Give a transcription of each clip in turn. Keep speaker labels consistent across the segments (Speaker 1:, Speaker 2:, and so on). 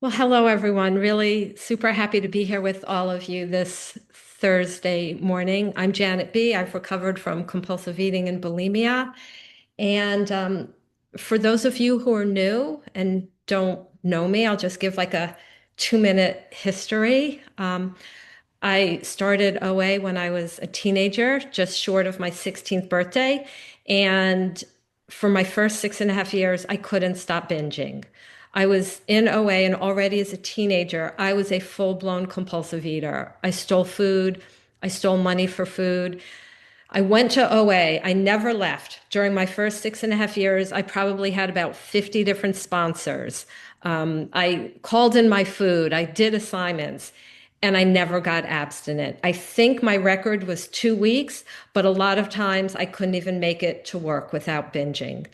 Speaker 1: Well, hello, everyone. Really super happy to be here with all of you this Thursday morning. I'm Janet B. I've recovered from compulsive eating and bulimia. And for those of you who are new and don't know me, I'll just give like a 2-minute history. I started OA when I was a teenager, just short of my 16th birthday. And for my first 6.5 years, I couldn't stop binging. I was in OA, and already as a teenager, I was a full-blown compulsive eater. I stole food, I stole money for food. I went to OA. I never left. During my first 6.5 years, I probably had about 50 different sponsors. I called in my food, I did assignments, and I never got abstinent. I think my record was 2 weeks, but a lot of times I couldn't even make it to work without binging.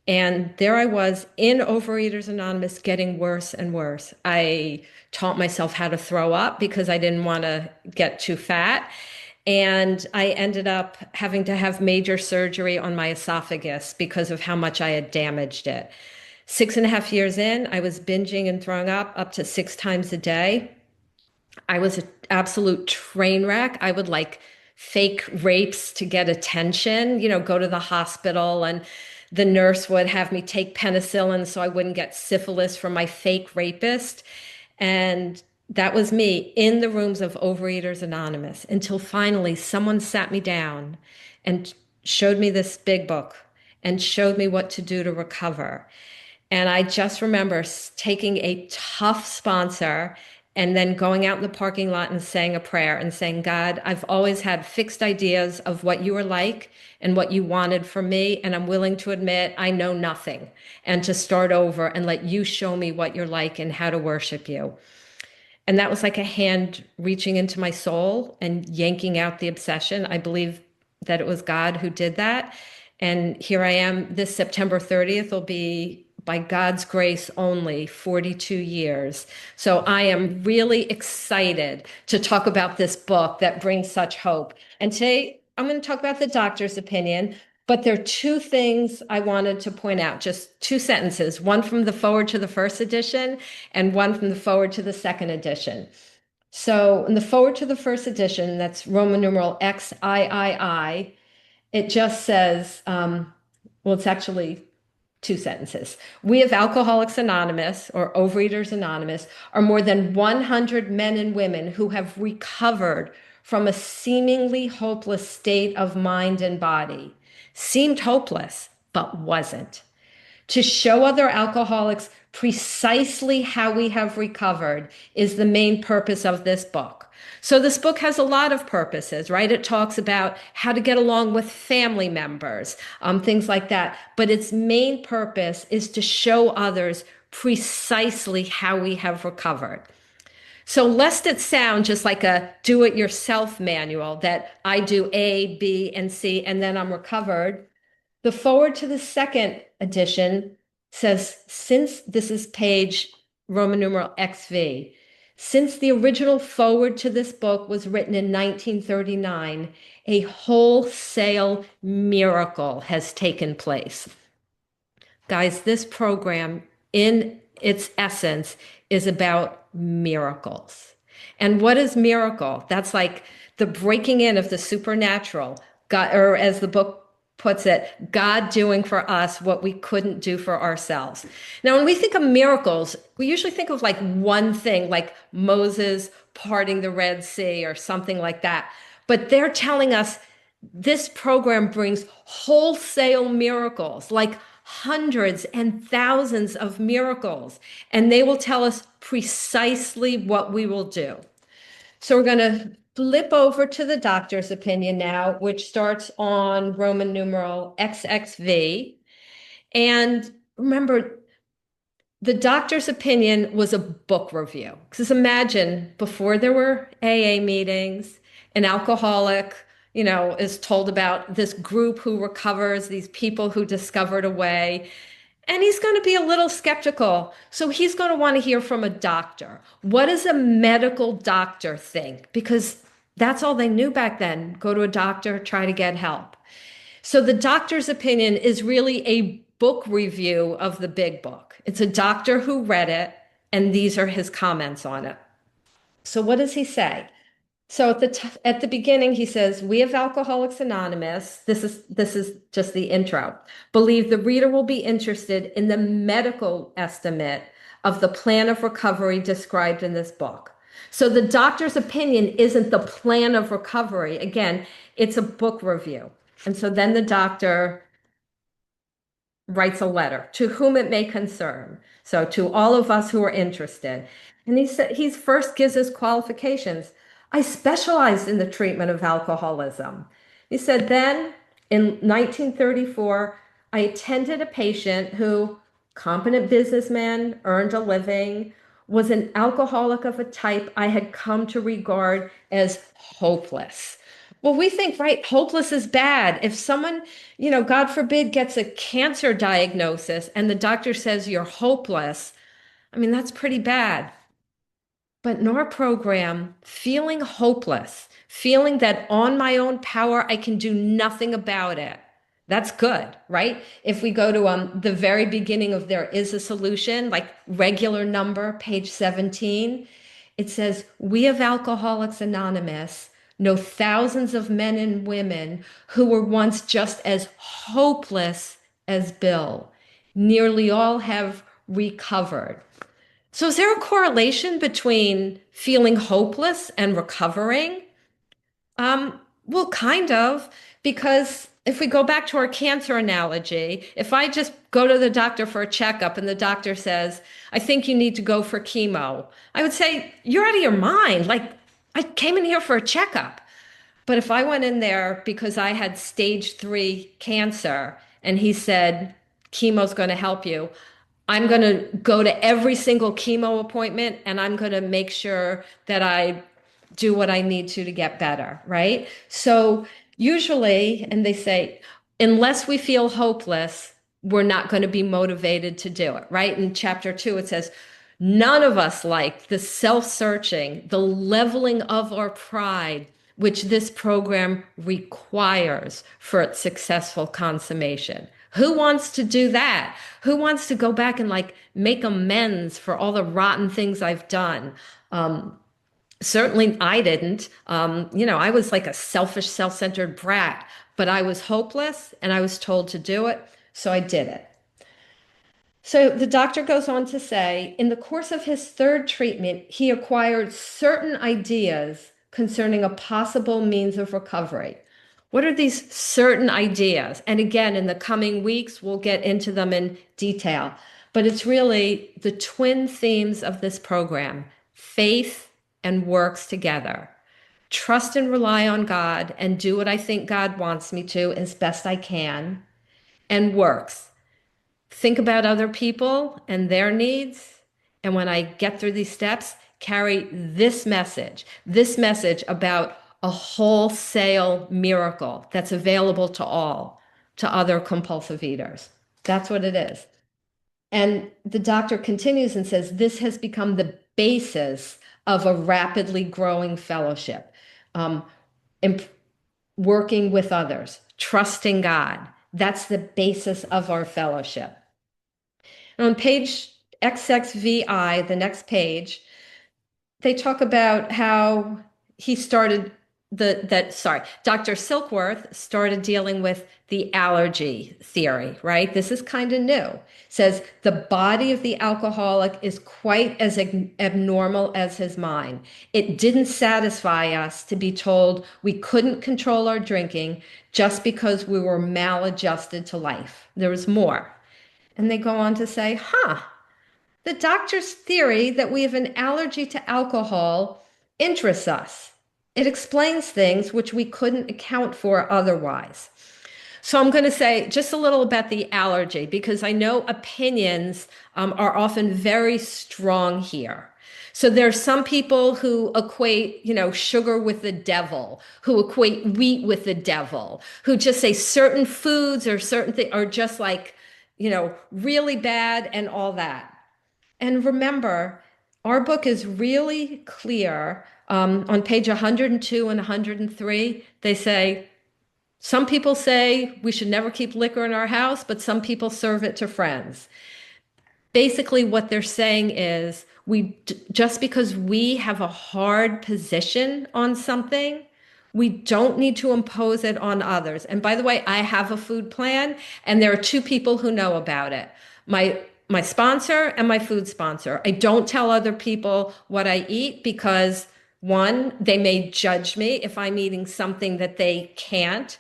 Speaker 1: And there I was in Overeaters Anonymous, getting worse and worse. I taught myself how to throw up because I didn't want to get too fat. And I ended up having to have major surgery on my esophagus because of how much I had damaged it. 6.5 years in, I was binging and throwing up to 6 times a day. I was an absolute train wreck. I would like fake rapes to get attention, go to the hospital, and the nurse would have me take penicillin so I wouldn't get syphilis from my fake rapist. And that was me in the rooms of Overeaters Anonymous until finally someone sat me down and showed me this big book and showed me what to do to recover. And I just remember taking a tough sponsor and then going out in the parking lot and saying a prayer and saying, God, I've always had fixed ideas of what you were like and what you wanted from me. And I'm willing to admit I know nothing and to start over and let you show me what you're like and how to worship you. And that was like a hand reaching into my soul and yanking out the obsession. I believe that it was God who did that. And here I am. This September 30th will be, by God's grace only, 42 years. So I am really excited to talk about this book that brings such hope. And today I'm going to talk about the doctor's opinion. But there are two things I wanted to point out, just two sentences, one from the forward to the first edition and one from the forward to the second edition. So in the forward to the first edition, that's Roman numeral XIII, it just says, well, it's actually two sentences. We of Alcoholics Anonymous, or Overeaters Anonymous, are more than 100 men and women who have recovered from a seemingly hopeless state of mind and body. Seemed hopeless, but wasn't. To show other alcoholics precisely how we have recovered is the main purpose of this book. So this book has a lot of purposes, right? It talks about how to get along with family members, things like that. But its main purpose is to show others precisely how we have recovered. So lest it sound just like a do-it-yourself manual that I do A, B, and C, and then I'm recovered, the forward to the second edition says, since this is page Roman numeral XV, since the original forward to this book was written in 1939, a wholesale miracle has taken place. Guys, this program, in its essence, is about miracles. And what is miracle? That's like the breaking in of the supernatural, God, or as the book puts it, God doing for us what we couldn't do for ourselves. Now, when we think of miracles, we usually think of like one thing, like Moses parting the Red Sea or something like that. But they're telling us this program brings wholesale miracles, like hundreds and thousands of miracles, and they will tell us precisely what we will do. So we're going to flip over to the doctor's opinion now, which starts on Roman numeral XXV. And remember, the doctor's opinion was a book review. Because imagine before there were AA meetings, an alcoholic, is told about this group who recovers, these people who discovered a way. And he's going to be a little skeptical. So he's going to want to hear from a doctor. What does a medical doctor think? Because that's all they knew back then. Go to a doctor, try to get help. So the doctor's opinion is really a book review of the big book. It's a doctor who read it, And these are his comments on it. So what does he say? So at the beginning, he says, "We of Alcoholics Anonymous, this is just the intro, believe the reader will be interested in the medical estimate of the plan of recovery described in this book." So the doctor's opinion isn't the plan of recovery. Again, it's a book review. And so then the doctor writes a letter to whom it may concern. So to all of us who are interested. And he first gives his qualifications. "I specialized in the treatment of alcoholism." He said, "Then in 1934, I attended a patient who, competent businessman, earned a living, was an alcoholic of a type I had come to regard as hopeless." Well, we think, right, hopeless is bad. If someone, God forbid, gets a cancer diagnosis and the doctor says you're hopeless, I mean, that's pretty bad. But in our program, feeling hopeless, feeling that on my own power, I can do nothing about it, that's good, right? If we go to the very beginning of There Is a Solution, like regular number, page 17, it says, "We of Alcoholics Anonymous know thousands of men and women who were once just as hopeless as Bill. Nearly all have recovered." So, is there a correlation between feeling hopeless and recovering? Well, kind of, because if we go back to our cancer analogy, if I just go to the doctor for a checkup and the doctor says, "I think you need to go for chemo," I would say, "You're out of your mind. Like, I came in here for a checkup." But if I went in there because I had stage 3 cancer and he said, "Chemo's going to help you," I'm going to go to every single chemo appointment and I'm going to make sure that I do what I need to get better, right? So usually, and they say, unless we feel hopeless, we're not going to be motivated to do it, right? In chapter 2, it says, "None of us like the self-searching, the leveling of our pride, which this program requires for its successful consummation." Who wants to do that? Who wants to go back and like make amends for all the rotten things I've done? Certainly I didn't. I was like a selfish, self-centered brat, but I was hopeless and I was told to do it, so I did it. So the doctor goes on to say, in the course of his third treatment, he acquired certain ideas concerning a possible means of recovery. What are these certain ideas? And again, in the coming weeks, we'll get into them in detail. But it's really the twin themes of this program: faith and works together. Trust and rely on God and do what I think God wants me to as best I can, and works. Think about other people and their needs. And when I get through these steps, carry this message about a wholesale miracle that's available to all, to other compulsive eaters. That's what it is. And the doctor continues and says, this has become the basis of a rapidly growing fellowship, working with others, trusting God. That's the basis of our fellowship. And on page XXVI, the next page, they talk about how he started Dr. Silkworth started dealing with the allergy theory, right? This is kind of new. Says the body of the alcoholic is quite as abnormal as his mind. It didn't satisfy us to be told we couldn't control our drinking just because we were maladjusted to life. There was more. And they go on to say, the doctor's theory that we have an allergy to alcohol interests us. It explains things which we couldn't account for otherwise. So I'm going to say just a little about the allergy, because I know opinions are often very strong here. So there are some people who equate, sugar with the devil, who equate wheat with the devil, who just say certain foods or certain things are just like, really bad and all that. And remember, our book is really clear. On page 102 and 103, they say, some people say we should never keep liquor in our house, but some people serve it to friends. Basically what they're saying is just because we have a hard position on something, we don't need to impose it on others. And by the way, I have a food plan, and there are two people who know about it. My sponsor and my food sponsor. I don't tell other people what I eat because one, they may judge me if I'm eating something that they can't.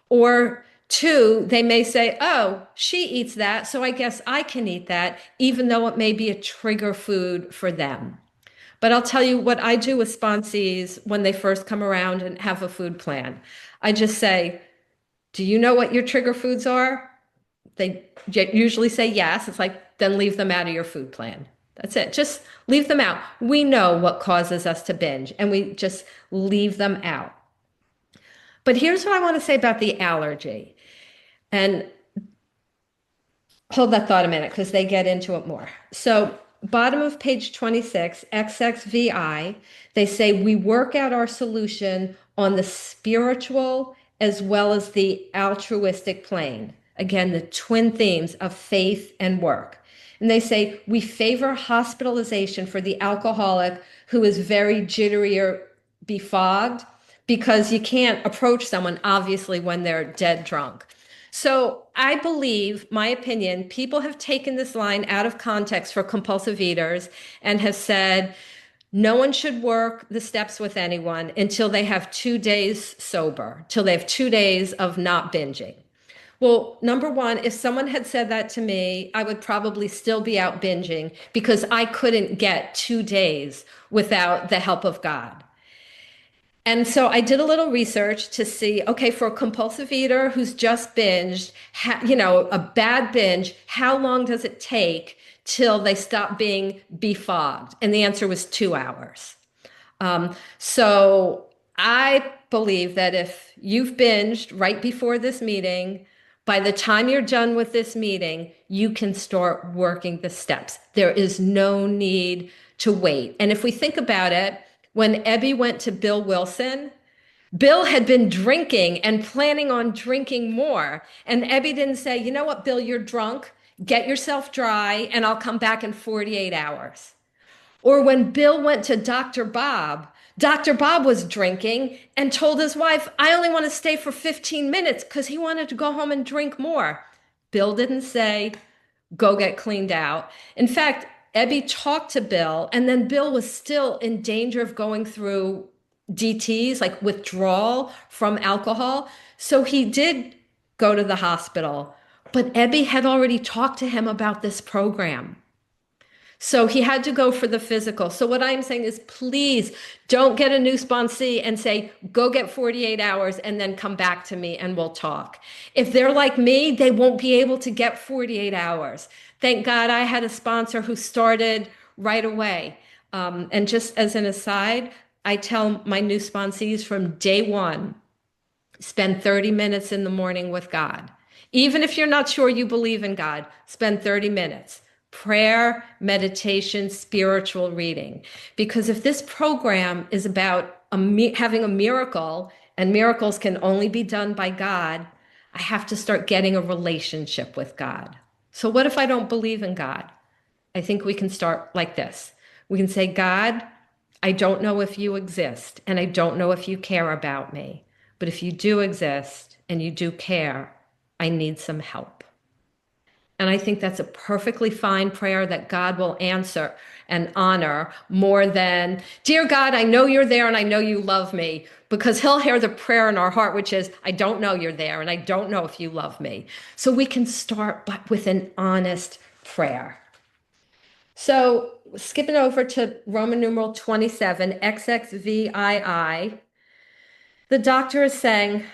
Speaker 1: Or two, they may say, oh, she eats that, so I guess I can eat that, even though it may be a trigger food for them. But I'll tell you what I do with sponsees when they first come around and have a food plan. I just say, do you know what your trigger foods are? They usually say yes. It's like, then leave them out of your food plan. That's it. Just leave them out. We know what causes us to binge, and we just leave them out. But here's what I want to say about the allergy. And hold that thought a minute because they get into it more. So, bottom of page 26, XXVI, they say we work out our solution on the spiritual as well as the altruistic plane. Again, the twin themes of faith and work. And they say we favor hospitalization for the alcoholic who is very jittery or befogged because you can't approach someone, obviously, when they're dead drunk. So I believe, my opinion, people have taken this line out of context for compulsive eaters and have said no one should work the steps with anyone until they have 2 days sober, till they have 2 days of not binging. Well, number one, if someone had said that to me, I would probably still be out binging because I couldn't get 2 days without the help of God. And so I did a little research to see, okay, for a compulsive eater who's just binged, a bad binge, how long does it take till they stop being befogged? And the answer was 2 hours. So I believe that if you've binged right before this meeting, by the time you're done with this meeting, you can start working the steps. There is no need to wait. And if we think about it, when Ebby went to Bill Wilson, Bill had been drinking and planning on drinking more. And Ebby didn't say, you know what, Bill, you're drunk. Get yourself dry and I'll come back in 48 hours. Or when Bill went to Dr. Bob was drinking and told his wife, I only want to stay for 15 minutes because he wanted to go home and drink more. Bill didn't say, go get cleaned out. In fact, Ebby talked to Bill, and then Bill was still in danger of going through DTs, like withdrawal from alcohol. So he did go to the hospital, but Ebby had already talked to him about this program. So he had to go for the physical. So what I'm saying is, please don't get a new sponsee and say, go get 48 hours and then come back to me and we'll talk. If they're like me, they won't be able to get 48 hours. Thank God I had a sponsor who started right away. And just as an aside, I tell my new sponsees from day one, spend 30 minutes in the morning with God. Even if you're not sure you believe in God, spend 30 minutes. Prayer, meditation, spiritual reading. Because if this program is about having a miracle, and miracles can only be done by God, I have to start getting a relationship with God. So what if I don't believe in God? I think we can start like this. We can say, God, I don't know if you exist, and I don't know if you care about me. But if you do exist and you do care, I need some help. And I think that's a perfectly fine prayer that God will answer and honor more than, dear God, I know you're there and I know you love me, because he'll hear the prayer in our heart, which is, I don't know you're there and I don't know if you love me. So we can start with an honest prayer. So skipping over to Roman numeral 27, XXVII, the doctor is saying,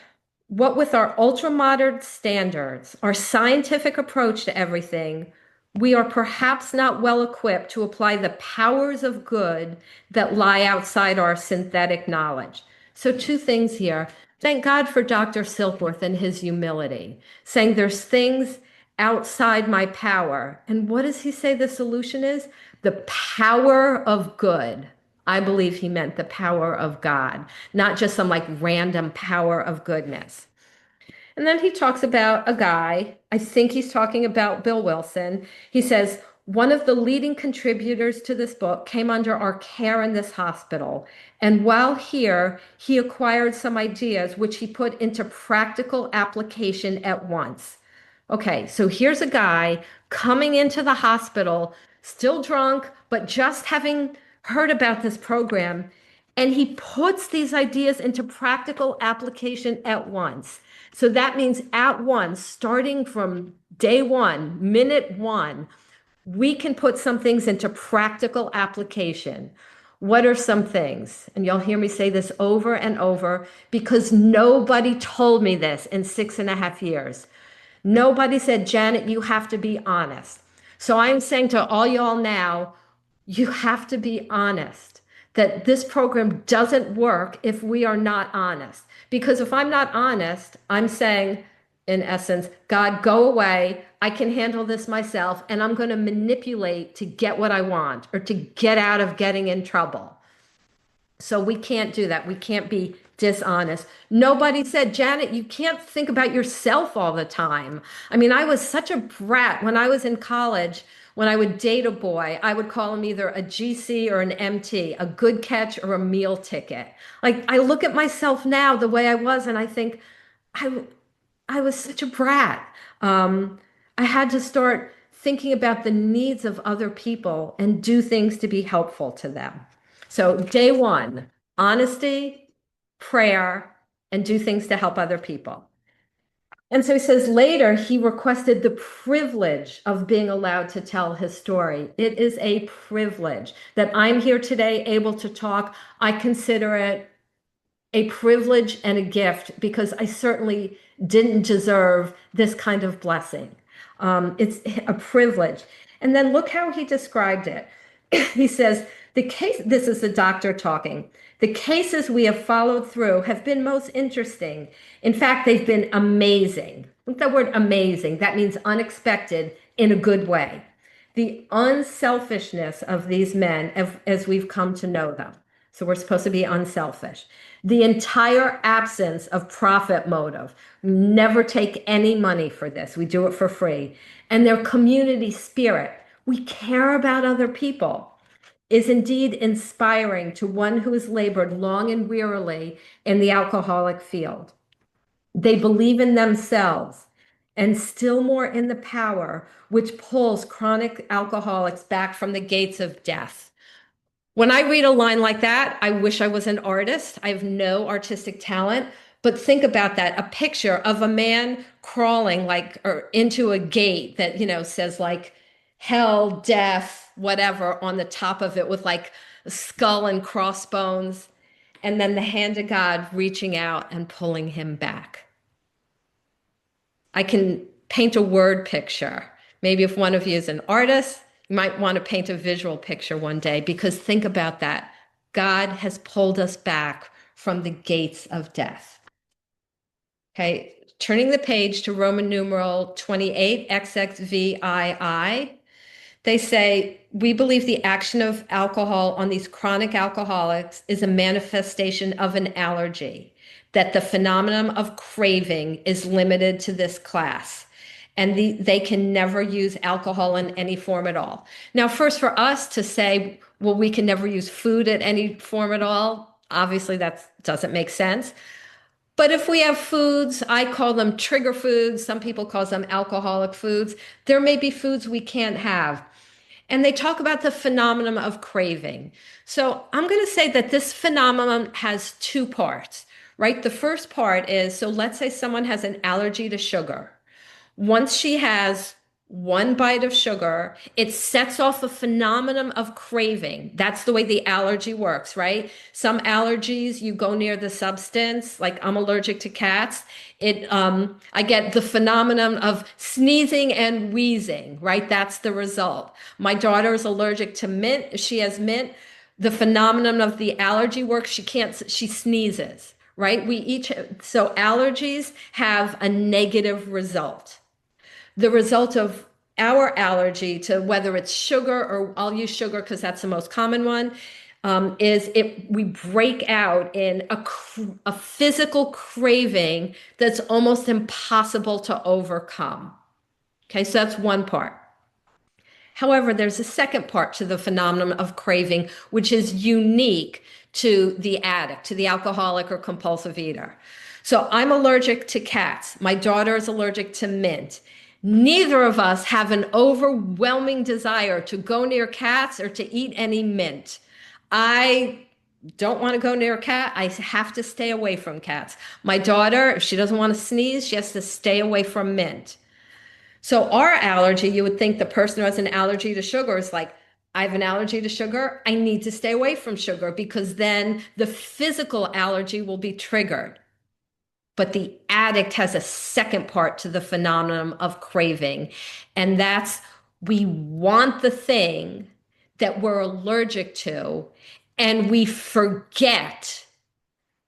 Speaker 1: what with our ultra-modern standards, our scientific approach to everything, we are perhaps not well equipped to apply the powers of good that lie outside our synthetic knowledge. So two things here. Thank God for Dr. Silkworth and his humility, saying there's things outside my power. And what does he say the solution is? The power of good. I believe he meant the power of God, not just some like random power of goodness. And then he talks about a guy, I think he's talking about Bill Wilson. He says, one of the leading contributors to this book, came under our care in this hospital. And while here, he acquired some ideas which he put into practical application at once. Okay, so here's a guy coming into the hospital, still drunk, but just having heard about this program. And he puts these ideas into practical application at once. So that means at once, starting from day one, minute one, we can put some things into practical application. What are some things? And you'll hear me say this over and over because nobody told me this in 6.5 years. Nobody said, Janet, you have to be honest. So I'm saying to all y'all now, you have to be honest that this program doesn't work if we are not honest. Because if I'm not honest, I'm saying, in essence, God, go away. I can handle this myself, and I'm going to manipulate to get what I want or to get out of getting in trouble. So we can't do that. We can't be dishonest. Nobody said, Janet, you can't think about yourself all the time. I mean, I was such a brat when I was in college. When I would date a boy, I would call him either a GC or an MT, a good catch or a meal ticket. Like I look at myself now the way I was, and I think I I was such a brat. I had to start thinking about the needs of other people and do things to be helpful to them. So, day one, honesty, prayer, and do things to help other people. And so he says later he requested the privilege of being allowed to tell his story. It is a privilege that I'm here today able to talk. I consider it a privilege and a gift because I certainly didn't deserve this kind of blessing. It's a privilege. And then look how he described it. He says, this is the doctor talking. The cases we have followed through have been most interesting. In fact, they've been amazing. Look at that word amazing. That means unexpected in a good way. The unselfishness of these men as we've come to know them. So we're supposed to be unselfish. The entire absence of profit motive. Never take any money for this. We do it for free. And their community spirit. We care about other people is indeed inspiring to one who has labored long and wearily in the alcoholic field. They believe in themselves and still more in the power which pulls chronic alcoholics back from the gates of death. When I read a line like that, I wish I was an artist. I have no artistic talent, but think about that, a picture of a man crawling like or into a gate that, says like hell, death, whatever on the top of it with like a skull and crossbones, and then the hand of God reaching out and pulling him back. I can paint a word picture. Maybe if one of you is an artist, you might want to paint a visual picture one day because think about that. God has pulled us back from the gates of death. Okay, turning the page to Roman numeral 28, XXVII. They say, we believe the action of alcohol on these chronic alcoholics is a manifestation of an allergy, that the phenomenon of craving is limited to this class, and they can never use alcohol in any form at all. Now, first, for us to say, well, we can never use food at any form at all, obviously that doesn't make sense. But if we have foods, I call them trigger foods, some people call them alcoholic foods, there may be foods we can't have. And they talk about the phenomenon of craving. So I'm going to say that this phenomenon has two parts, right? The first part is, so let's say someone has an allergy to sugar. Once she has one bite of sugar, it sets off a phenomenon of craving. That's the way the allergy works, right? Some allergies, you go near the substance, like I'm allergic to cats. I get the phenomenon of sneezing and wheezing, right? That's the result. My daughter is allergic to mint. She has mint. The phenomenon of the allergy works. She sneezes, right? So allergies have a negative result. The result of our allergy to whether it's sugar, or I'll use sugar because that's the most common one, we break out in a physical craving that's almost impossible to overcome. Okay, so that's one part. However, there's a second part to the phenomenon of craving, which is unique to the addict, to the alcoholic or compulsive eater. So I'm allergic to cats. My daughter is allergic to mint. Neither of us have an overwhelming desire to go near cats or to eat any mint. I don't want to go near a cat. I have to stay away from cats. My daughter, if she doesn't want to sneeze, she has to stay away from mint. So our allergy, you would think the person who has an allergy to sugar is like, I have an allergy to sugar. I need to stay away from sugar because then the physical allergy will be triggered. But the addict has a second part to the phenomenon of craving, and that's we want the thing that we're allergic to, and we forget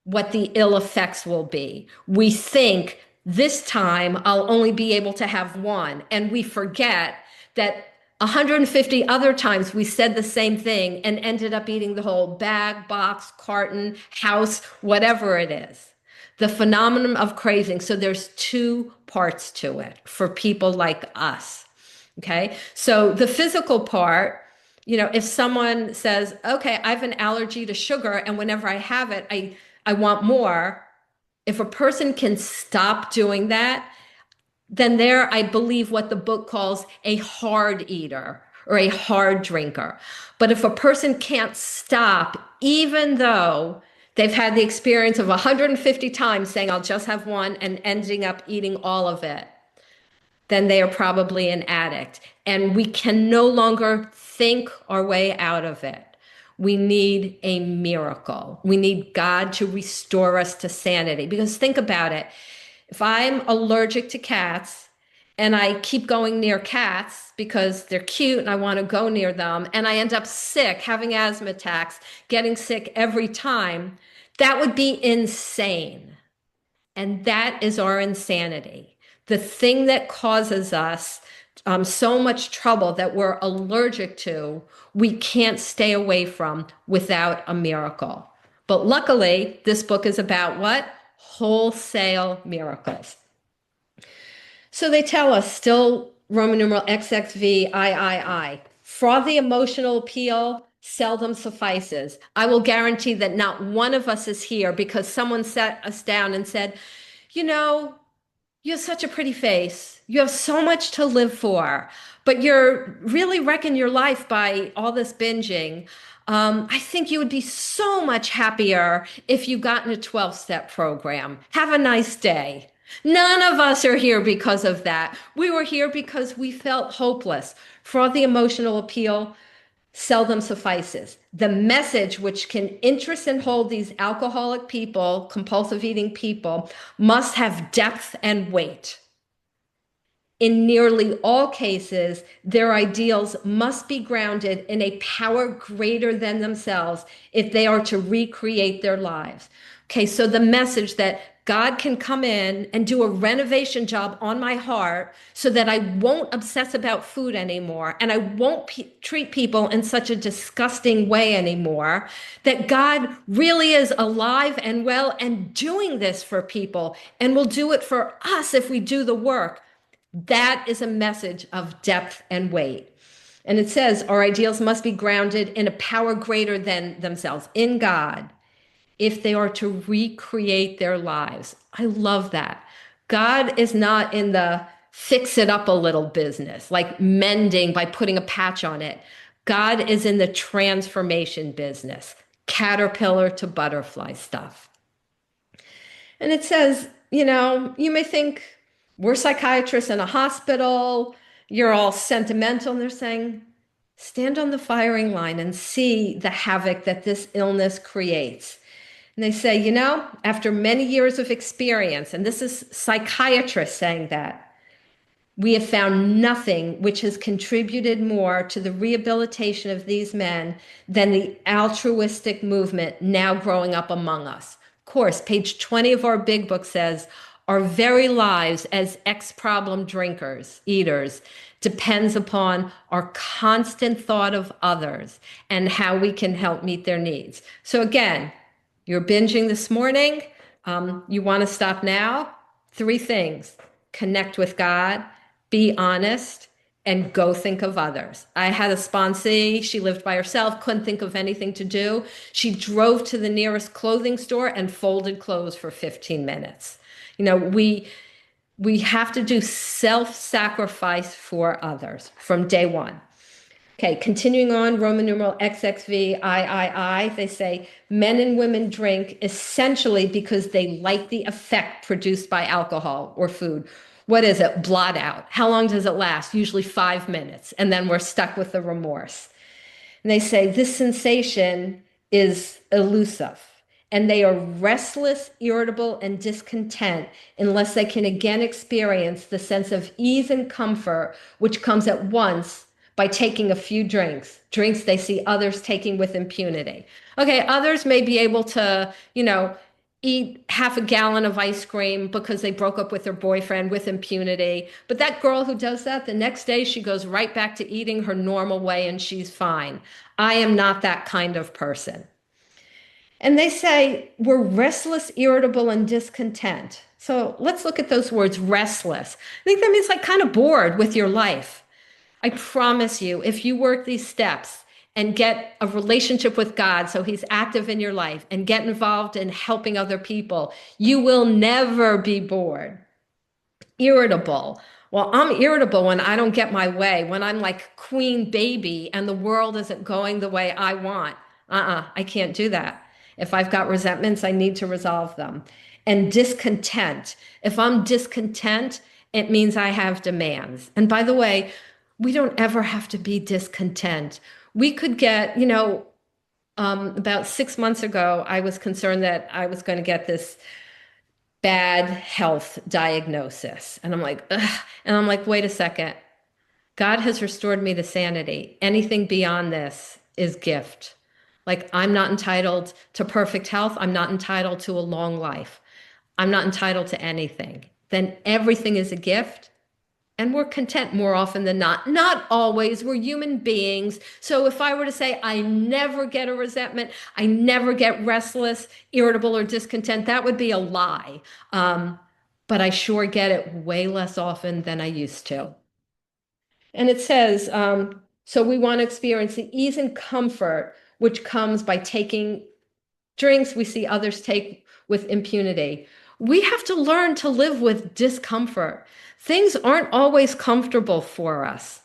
Speaker 1: what the ill effects will be. We think this time I'll only be able to have one, and we forget that 150 other times we said the same thing and ended up eating the whole bag, box, carton, house, whatever it is. The phenomenon of craving. So there's two parts to it for people like us. Okay. So the physical part, if someone says, okay, I have an allergy to sugar and whenever I have it, I want more. If a person can stop doing that, then they're, I believe, what the book calls a hard eater or a hard drinker. But if a person can't stop, even though they've had the experience of 150 times saying, I'll just have one and ending up eating all of it, then they are probably an addict. And we can no longer think our way out of it. We need a miracle. We need God to restore us to sanity. Because think about it. If I'm allergic to cats and I keep going near cats because they're cute and I want to go near them, and I end up sick, having asthma attacks, getting sick every time, that would be insane. And that is our insanity. The thing that causes us so much trouble that we're allergic to, we can't stay away from without a miracle. But luckily, this book is about what? Wholesale miracles. So they tell us, still Roman numeral XXVIII, frothy emotional appeal seldom suffices. I will guarantee that not one of us is here because someone sat us down and said, you know, you have such a pretty face. You have so much to live for, but you're really wrecking your life by all this binging. I think you would be so much happier if you got in a 12-step program. Have a nice day. None of us are here because of that. We were here because we felt hopeless. For the emotional appeal, seldom suffices. The message which can interest and hold these alcoholic people, compulsive eating people, must have depth and weight. In nearly all cases, their ideals must be grounded in a power greater than themselves if they are to recreate their lives. Okay, so the message that God can come in and do a renovation job on my heart so that I won't obsess about food anymore and I won't treat people in such a disgusting way anymore, that God really is alive and well and doing this for people and will do it for us if we do the work. That is a message of depth and weight. And it says our ideals must be grounded in a power greater than themselves, in God, if they are to recreate their lives. I love that. God is not in the fix it up a little business, like mending by putting a patch on it. God is in the transformation business, caterpillar to butterfly stuff. And it says, you may think we're psychiatrists in a hospital, you're all sentimental, and they're saying, stand on the firing line and see the havoc that this illness creates. And they say, after many years of experience, and this is psychiatrists saying that, we have found nothing which has contributed more to the rehabilitation of these men than the altruistic movement now growing up among us. Of course, page 20 of our big book says, our very lives as ex-problem drinkers, eaters, depends upon our constant thought of others and how we can help meet their needs. So again, you're binging this morning. You want to stop now? 3 things. Connect with God, be honest, and go think of others. I had a sponsee, she lived by herself, couldn't think of anything to do. She drove to the nearest clothing store and folded clothes for 15 minutes. You know, we have to do self-sacrifice for others from day one. Okay, continuing on, Roman numeral XXVIII, they say men and women drink essentially because they like the effect produced by alcohol or food. What is it? Blot out. How long does it last? Usually 5 minutes, and then we're stuck with the remorse. And they say this sensation is elusive, and they are restless, irritable, and discontent unless they can again experience the sense of ease and comfort which comes at once by taking a few drinks they see others taking with impunity. Okay, others may be able to, eat half a gallon of ice cream because they broke up with their boyfriend with impunity. But that girl who does that, the next day she goes right back to eating her normal way and she's fine. I am not that kind of person. And they say we're restless, irritable, and discontent. So let's look at those words, restless. I think that means like kind of bored with your life. I promise you, if you work these steps and get a relationship with God so he's active in your life and get involved in helping other people, you will never be bored. Irritable. Well, I'm irritable when I don't get my way, when I'm like queen baby and the world isn't going the way I want. I can't do that. If I've got resentments, I need to resolve them. And discontent. If I'm discontent, it means I have demands. And by the way, we don't ever have to be discontent. We could get, about 6 months ago, I was concerned that I was going to get this bad health diagnosis. And I'm like, ugh. And I'm like, wait a second. God has restored me to sanity. Anything beyond this is gift. Like, I'm not entitled to perfect health. I'm not entitled to a long life. I'm not entitled to anything. Then everything is a gift. And we're content more often than not. Not always. We're human beings. So if I were to say, I never get a resentment, I never get restless, irritable, or discontent, that would be a lie. But I sure get it way less often than I used to. And it says, so we want to experience the ease and comfort which comes by taking drinks we see others take with impunity. We have to learn to live with discomfort. Things aren't always comfortable for us,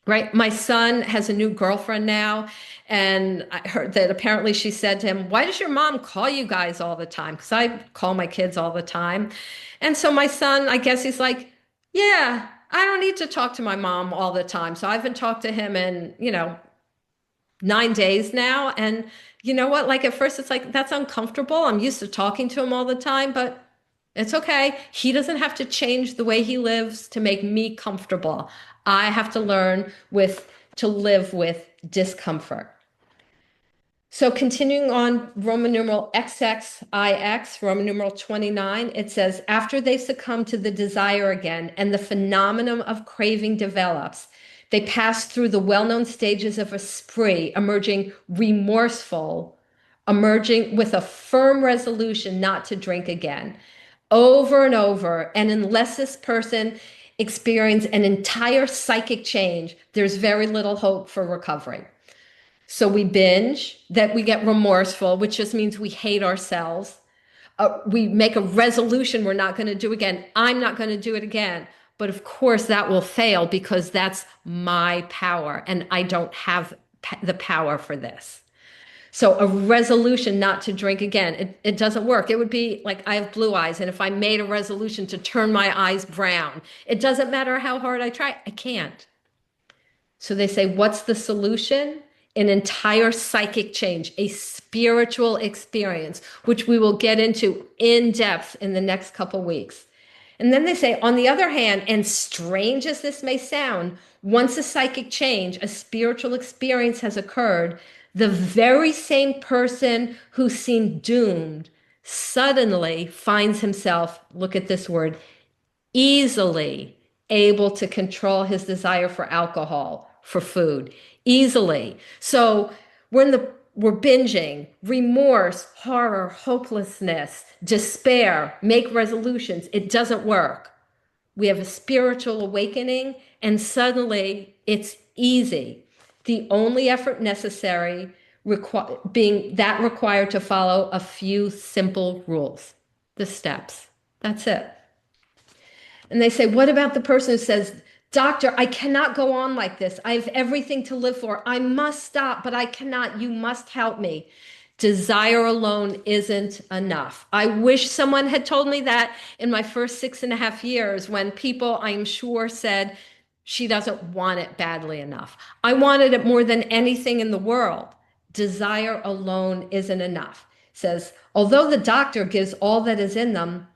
Speaker 1: right? My son has a new girlfriend now, and I heard that apparently she said to him, why does your mom call you guys all the time? Because I call my kids all the time. And so my son, I guess he's like, yeah, I don't need to talk to my mom all the time. So I haven't talked to him in, 9 days now. And you know what? Like at first it's like, that's uncomfortable. I'm used to talking to him all the time, but it's okay. He doesn't have to change the way he lives to make me comfortable. I have to learn to live with discomfort. So continuing on Roman numeral XXIX, Roman numeral 29, it says, after they succumb to the desire again and the phenomenon of craving develops, they pass through the well-known stages of a spree, emerging remorseful, emerging with a firm resolution not to drink again, over and over. And unless this person experience an entire psychic change, there's very little hope for recovery. So we binge, that we get remorseful, which just means we hate ourselves. We make a resolution we're not going to do again. I'm not going to do it again. But of course that will fail because that's my power and I don't have the power for this. So a resolution not to drink again, it doesn't work. It would be like I have blue eyes, and if I made a resolution to turn my eyes brown, it doesn't matter how hard I try, I can't. So they say, what's the solution? An entire psychic change, a spiritual experience, which we will get into in depth in the next couple weeks. And then they say, on the other hand, and strange as this may sound, once a psychic change, a spiritual experience has occurred, the very same person who seemed doomed suddenly finds himself, look at this word, easily able to control his desire for alcohol, for food, easily. So we're binging, remorse, horror, hopelessness, despair, make resolutions. It doesn't work. We have a spiritual awakening and suddenly it's easy. The only effort necessary being that required to follow a few simple rules, the steps. That's it. And they say, what about the person who says, Doctor, I cannot go on like this. I have everything to live for. I must stop, but I cannot. You must help me. Desire alone isn't enough. I wish someone had told me that in my first 6.5 years when people, I'm sure, said, she doesn't want it badly enough. I wanted it more than anything in the world. Desire alone isn't enough. Says, although the doctor gives all that is in them,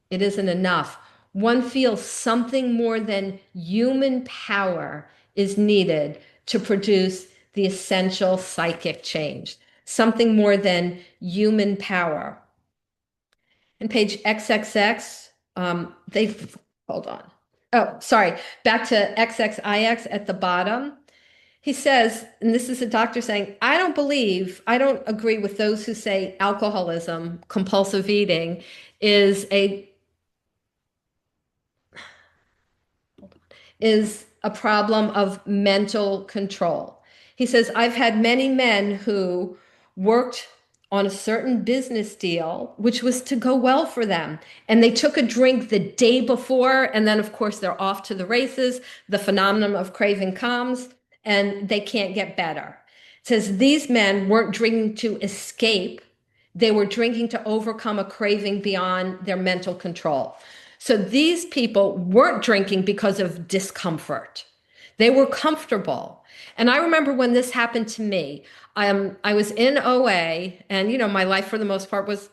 Speaker 1: it isn't enough. One feels something more than human power is needed to produce the essential psychic change. Something more than human power. And page XXX, hold on. Oh, sorry, back to XXIX at the bottom. He says, and this is a doctor saying, I don't agree with those who say alcoholism, compulsive eating, is a problem of mental control. He says, I've had many men who worked on a certain business deal, which was to go well for them. And they took a drink the day before, and then, of course, they're off to the races. The phenomenon of craving comes, and they can't get better. It says these men weren't drinking to escape, they were drinking to overcome a craving beyond their mental control. So these people weren't drinking because of discomfort. They were comfortable. And I remember when this happened to me, I was in OA, and my life for the most part was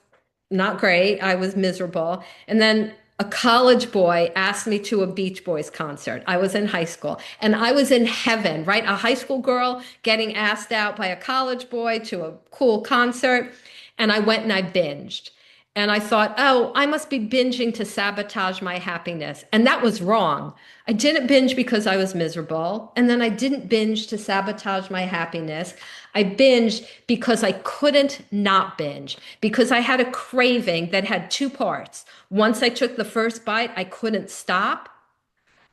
Speaker 1: not great. I was miserable. And then a college boy asked me to a Beach Boys concert. I was in high school and I was in heaven, right? A high school girl getting asked out by a college boy to a cool concert. And I went and I binged. And I thought, oh, I must be binging to sabotage my happiness. And that was wrong. I didn't binge because I was miserable. And then I didn't binge to sabotage my happiness. I binged because I couldn't not binge, because I had a craving that had two parts. Once I took the first bite, I couldn't stop,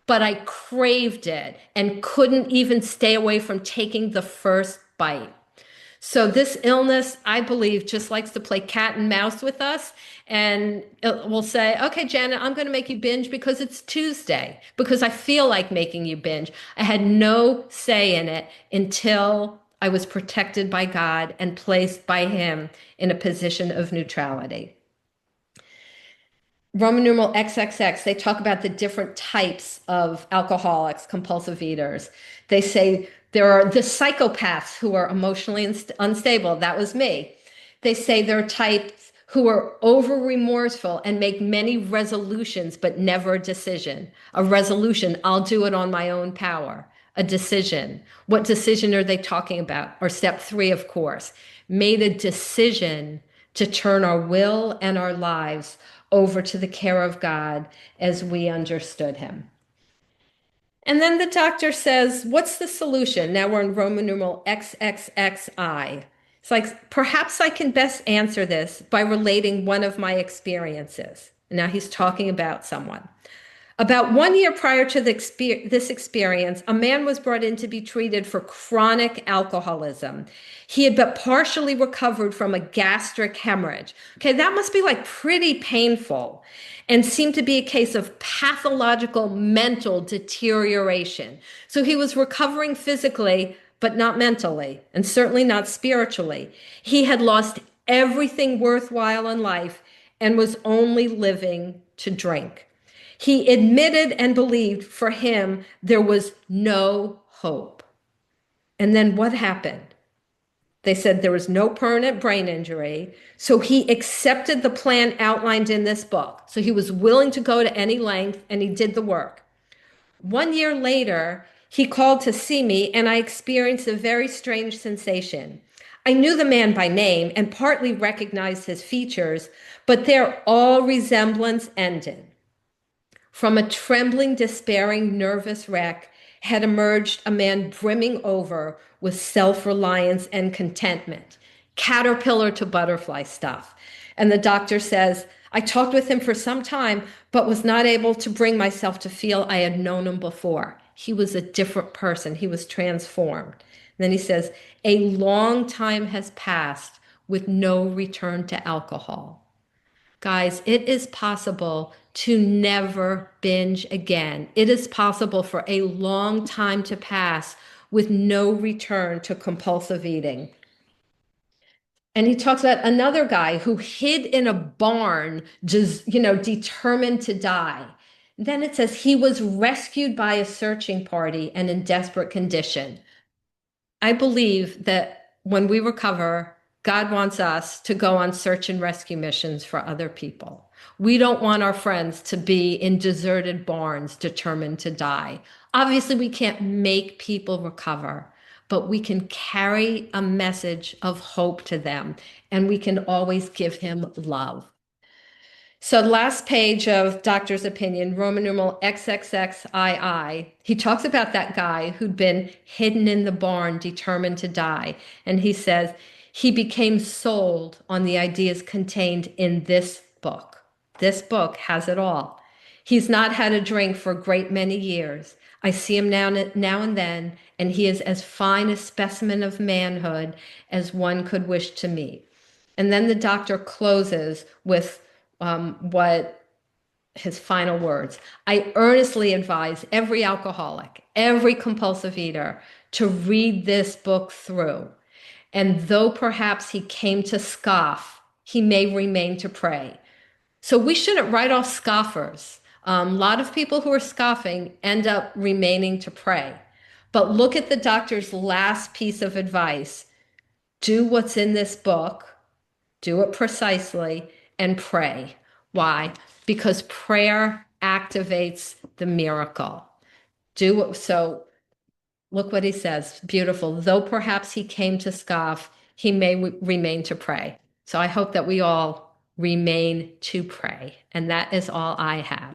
Speaker 1: but I craved it and couldn't even stay away from taking the first bite. So this illness, I believe, just likes to play cat and mouse with us. And it will say, okay, Janet, I'm going to make you binge because it's Tuesday, because I feel like making you binge. I had no say in it until I was protected by God and placed by Him in a position of neutrality. Roman numeral XXX, they talk about the different types of alcoholics, compulsive eaters. They say there are the psychopaths who are emotionally unstable. That was me. They say there are types who are over remorseful and make many resolutions, but never a decision. A resolution, I'll do it on my own power. A decision. What decision are they talking about? Or step 3, of course, made a decision to turn our will and our lives over to the care of God as we understood Him. And then the doctor says, what's the solution? Now we're in Roman numeral XXXI. It's like, perhaps I can best answer this by relating one of my experiences. Now he's talking about someone. About 1 year prior to this experience, a man was brought in to be treated for chronic alcoholism. He had but partially recovered from a gastric hemorrhage. Okay, that must be like pretty painful and seemed to be a case of pathological mental deterioration. So he was recovering physically, but not mentally, and certainly not spiritually. He had lost everything worthwhile in life and was only living to drink. He admitted and believed for him there was no hope. And then what happened? They said there was no permanent brain injury. So he accepted the plan outlined in this book. So he was willing to go to any length and he did the work. 1 year later, he called to see me and I experienced a very strange sensation. I knew the man by name and partly recognized his features, but there all resemblance ended. From a trembling, despairing, nervous wreck had emerged a man brimming over with self-reliance and contentment, caterpillar to butterfly stuff. And the doctor says, I talked with him for some time, but was not able to bring myself to feel I had known him before. He was a different person. He was transformed. And then he says, a long time has passed with no return to alcohol. Guys, it is possible to never binge again. It is possible for a long time to pass with no return to compulsive eating. And he talks about another guy who hid in a barn, just, determined to die. Then it says he was rescued by a searching party and in desperate condition. I believe that when we recover, God wants us to go on search and rescue missions for other people. We don't want our friends to be in deserted barns determined to die. Obviously, we can't make people recover, but we can carry a message of hope to them, and we can always give him love. So the last page of Doctor's Opinion, Roman numeral XXXII, he talks about that guy who'd been hidden in the barn, determined to die. And he says, he became sold on the ideas contained in this book. This book has it all. He's not had a drink for a great many years. I see him now and then, and he is as fine a specimen of manhood as one could wish to meet. And then the doctor closes with what his final words. I earnestly advise every alcoholic, every compulsive eater to read this book through. And though perhaps he came to scoff, he may remain to pray. So we shouldn't write off scoffers. A lot of people who are scoffing end up remaining to pray. But look at the doctor's last piece of advice. Do what's in this book, do it precisely, and pray. Why? Because prayer activates the miracle. So look what he says. Beautiful. Though perhaps he came to scoff, he may remain to pray. So I hope that we all remain to pray. And that is all I have.